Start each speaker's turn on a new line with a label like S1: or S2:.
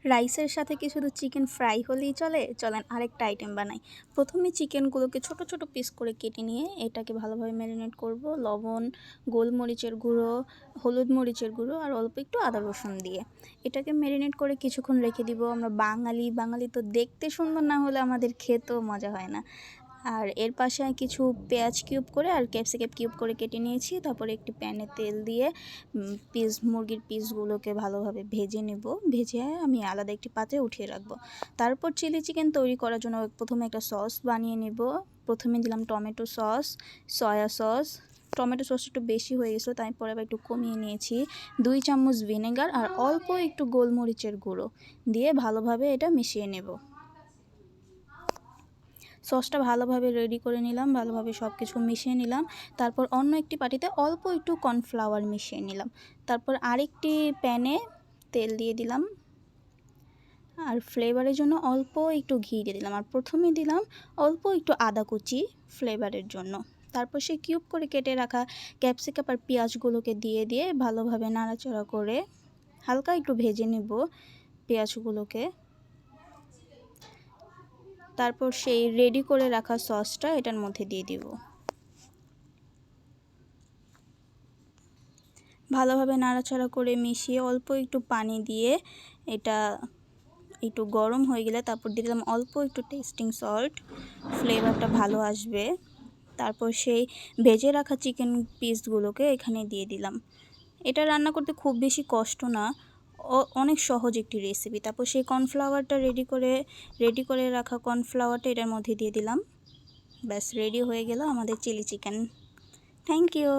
S1: রাইসের সাথে কি শুধু চিকেন ফ্রাই হলেই চলে? চলেন আরেকটা আইটেম বানাই। প্রথমে চিকেনগুলোকে ছোট, ছোট পিস করে কেটে নিয়ে এটাকে ভালোভাবে ম্যারিনেট করব। লবণ, গোলমরিচের গুঁড়ো, হলুদ মরিচের গুঁড়ো আর অল্প একটু আদা রসুন দিয়ে। এটাকে ম্যারিনেট করে কিছুক্ষণ রেখে দিব। আমরা বাঙালি তো দেখতে সুন্দর না হলে আমাদের খেতেও মজা হয় না। আর এর পাশে কিছু পেঁয়াজ কিউব করে আর ক্যাপসিকাম কিউব করে কেটে নিয়েছি। তারপরে একটি প্যানে তেল দিয়ে মুরগির পিসগুলোকে ভালোভাবে ভেজে নেব। ভেজে আমি আলাদা একটি পাত্রে উঠিয়ে রাখবো। তারপর চিলি চিকেন তৈরি করার জন্য প্রথমে একটা সস বানিয়ে নেব। প্রথমে দিলাম tomato sauce, soya sauce. Tomato sauce একটু বেশি হয়ে গেছিলো, তাই পরে আবার একটু কমিয়ে নিয়েছি। 2 চামচ ভিনেগার আর অল্প একটু গোলমরিচের গুঁড়ো দিয়ে ভালোভাবে এটা মিশিয়ে নেব। সসটা ভালোভাবে রেডি করে নিলাম, ভালোভাবে সব কিছু মিশিয়ে নিলাম। তারপর অন্য একটি বাটিতে অল্প একটু কর্নফ্লাওয়ার মিশিয়ে নিলাম। তারপর আরেকটি প্যানে তেল দিয়ে দিলাম আর ফ্লেভারের জন্য অল্প একটু ঘি দিয়ে দিলাম। আর প্রথমে দিলাম অল্প একটু আদা কুচি ফ্লেভারের জন্য। তারপর সেই কিউব করে কেটে রাখা ক্যাপসিকাম আর পেঁয়াজগুলোকে দিয়ে ভালোভাবে নাড়াচাড়া করে হালকা একটু ভেজে নেব পেঁয়াজগুলোকে। তারপর সেই রেডি করে রাখা সসটা এটার মধ্যে দিয়ে দিব। ভালোভাবে নাড়াচাড়া করে মিশিয়ে অল্প একটু পানি দিয়ে এটা একটু গরম হয়ে গেলে তারপর দিয়ে দিলাম অল্প একটু টেস্টিং সল্ট, ফ্লেভারটা ভালো আসবে। তারপর সেই ভেজে রাখা চিকেন পিসগুলোকে এখানে দিয়ে দিলাম। এটা রান্না করতে খুব বেশি কষ্ট না, অনেক সহজ একটি রেসিপি। তারপর সেই কর্নফ্লাওয়ারটা রেডি করে রাখা কর্নফ্লাওয়ারটা এটার মধ্যে দিয়ে দিলাম। ব্যাস রেডি হয়ে গেল আমাদের চিলি চিকেন। Thank you.